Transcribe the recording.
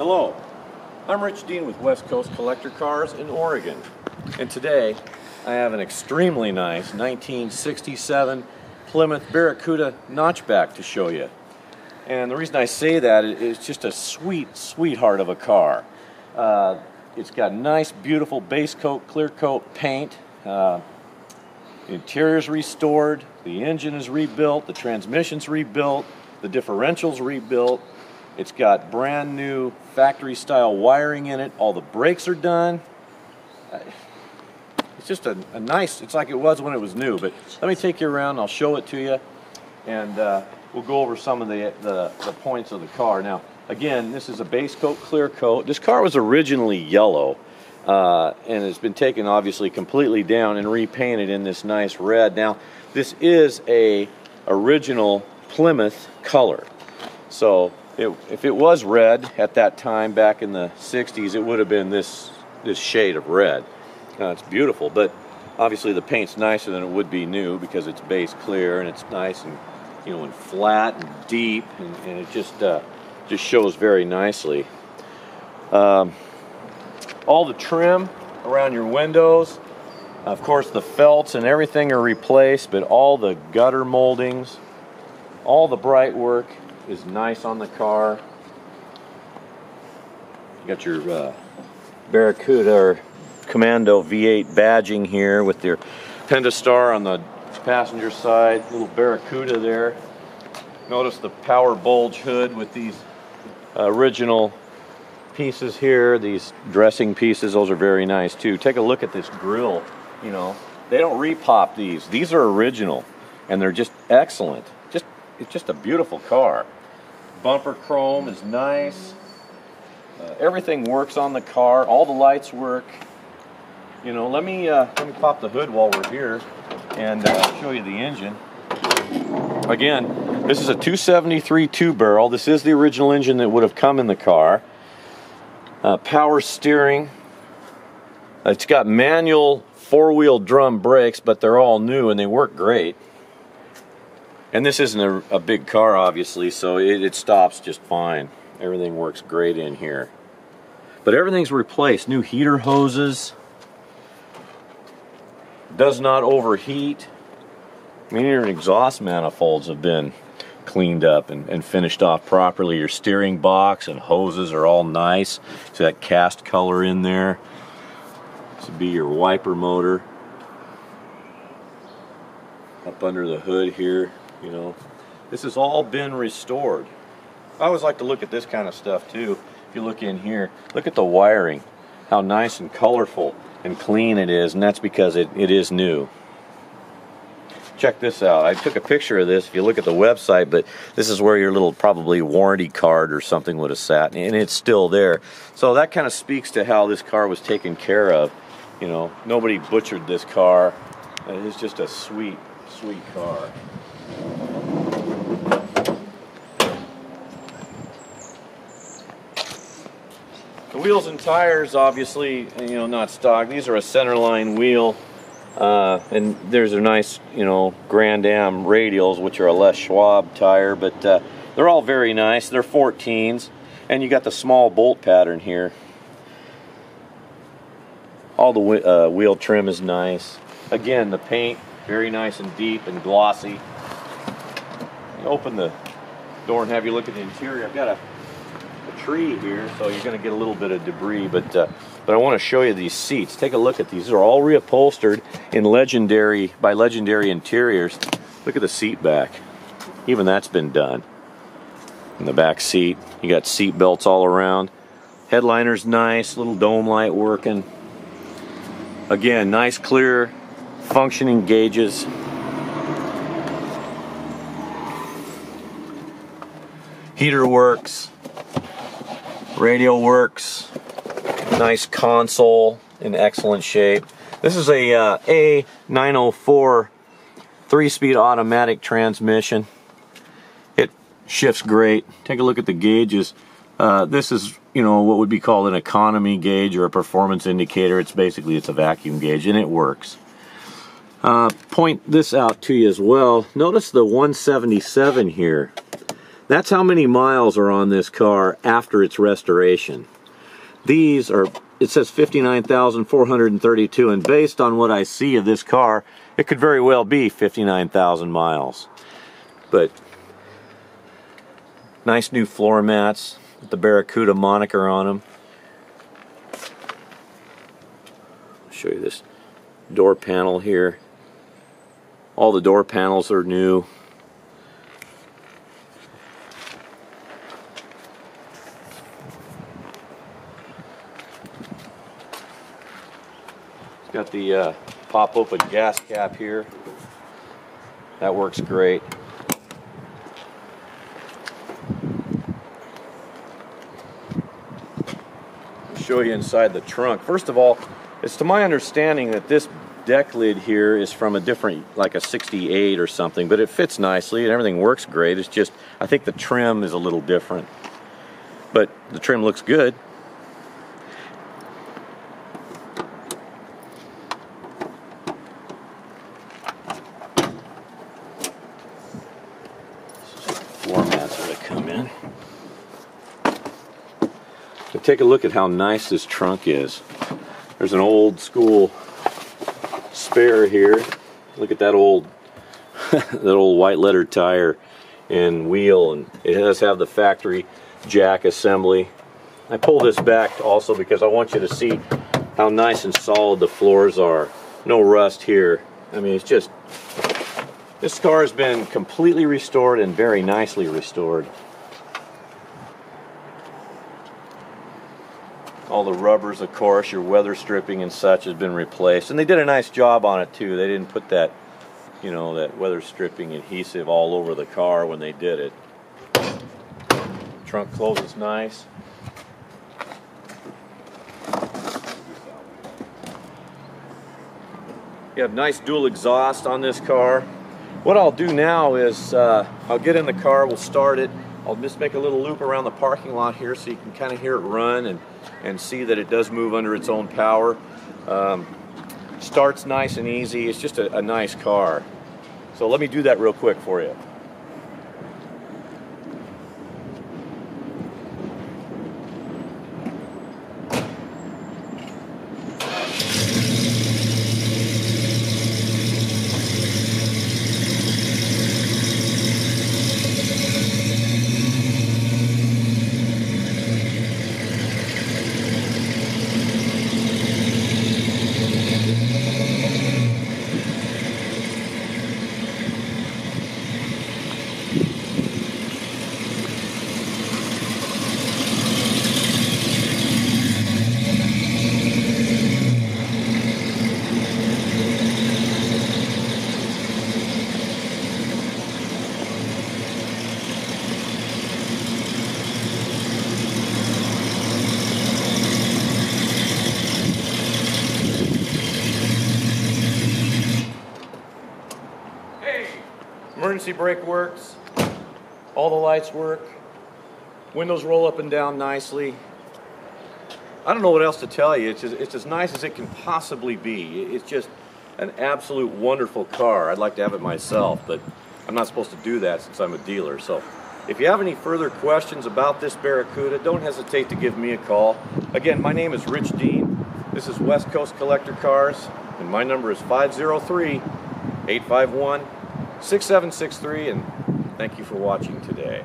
Hello, I'm Rich Dean with West Coast Collector Cars in Oregon, and today I have an extremely nice 1967 Plymouth Barracuda notchback to show you. And the reason I say that is it's just a sweetheart of a car. It's got nice, beautiful base coat, clear coat paint. The interior's restored, the engine is rebuilt, the transmission's rebuilt, the differential's rebuilt. It's got brand new factory style wiring in it. All the brakes are done. It's just a nice, it's like it was when it was new. But let me take you around, I'll show it to you, and we'll go over some of the points of the car. Now, again, this is a base coat, clear coat. This car was originally yellow, and it's been taken obviously completely down and repainted in this nice red. Now, this is a original Plymouth color. So if it was red at that time back in the 60s, it would have been this shade of red. It's beautiful, but obviously the paint's nicer than it would be new because it's base clear and it's nice and, you know, and flat and deep, and it just shows very nicely. All the trim around your windows, of course the felts and everything are replaced, but all the gutter moldings, all the bright work is nice on the car. You got your Barracuda or Commando V8 badging here with your Pentastar on the passenger side, little Barracuda there. Notice the power bulge hood with these original pieces here, these dressing pieces. Those are very nice too. Take a look at this grille. You know, they don't repop these. These are original, and they're just excellent. It's just a beautiful car. Bumper chrome is nice. Everything works on the car. All the lights work. You know, let me pop the hood while we're here and show you the engine. Again, this is a 273 two-barrel. This is the original engine that would have come in the car. Power steering. It's got manual four-wheel drum brakes, but they're all new and they work great. And this isn't a big car, obviously, so it stops just fine. Everything works great in here. But everything's replaced. New heater hoses. Does not overheat. I mean, your exhaust manifolds have been cleaned up and finished off properly. Your steering box and hoses are all nice. So that cast color in there. This would be your wiper motor. Up under the hood here. You know, this has all been restored. I always like to look at this kind of stuff too. If you look in here, look at the wiring, how nice and colorful and clean it is, and that's because it is new. Check this out. I took a picture of this if you look at the website, but this is where your little probably warranty card or something would have sat, and it's still there. So that kind of speaks to how this car was taken care of. You know, nobody butchered this car. It's just a sweet car. The wheels and tires, obviously, you know, not stock. These are a centerline wheel, and there's a nice, you know, Grand Am radials, which are a Les Schwab tire, but they're all very nice. They're 14s, and you got the small bolt pattern here. All the wheel trim is nice. Again, the paint, very nice and deep and glossy. Open the door and have you look at the interior. I've got a tree here, so you're going to get a little bit of debris, but I want to show you these seats. Take a look at these. They're all reupholstered in by Legendary Interiors. Look at the seat back. Even that's been done. In the back seat, you got seat belts all around. Headliner's nice, little dome light working. Again, nice, clear, functioning gauges. Heater works. Radio works. Nice console in excellent shape. This is a A904 3-speed automatic transmission. It shifts great. Take a look at the gauges. This is, you know, what would be called an economy gauge or a performance indicator. It's a vacuum gauge, and it works. Point this out to you as well. Notice the 177 here. That's how many miles are on this car after its restoration. These are, it says 59,432, and based on what I see of this car, it could very well be 59,000 miles. But nice new floor mats with the Barracuda moniker on them. I'll show you this door panel here. All the door panels are new. It's got the pop open gas cap here. That works great. Show you inside the trunk. First of all, it's to my understanding that this deck lid here is from a different, like a 68 or something, but it fits nicely and everything works great. It's just, I think the trim is a little different, but the trim looks good. Floor mats as they come in. But take a look at how nice this trunk is. There's an old school spare here. Look at that old that old white letter tire and wheel, and it does have the factory jack assembly. I pull this back also because I want you to see how nice and solid the floors are. No rust here. I mean, it's just, this car has been completely restored and very nicely restored. All the rubbers, of course, your weather stripping and such has been replaced, and they did a nice job on it too. They didn't put that, you know, that weather stripping adhesive all over the car when they did it. Trunk closes nice. You have nice dual exhaust on this car. What I'll do now is I'll get in the car, we'll start it. I'll just make a little loop around the parking lot here so you can kind of hear it run and see that it does move under its own power. Starts nice and easy. It's just a nice car. So let me do that real quick for you. Emergency brake works, all the lights work, windows roll up and down nicely. I don't know what else to tell you. It's as nice as it can possibly be. It's just an absolute wonderful car. I'd like to have it myself, but I'm not supposed to do that since I'm a dealer. So if you have any further questions about this Barracuda, don't hesitate to give me a call. Again, my name is Rich Dean. This is West Coast Collector Cars, and my number is 503-851-6763, and thank you for watching today.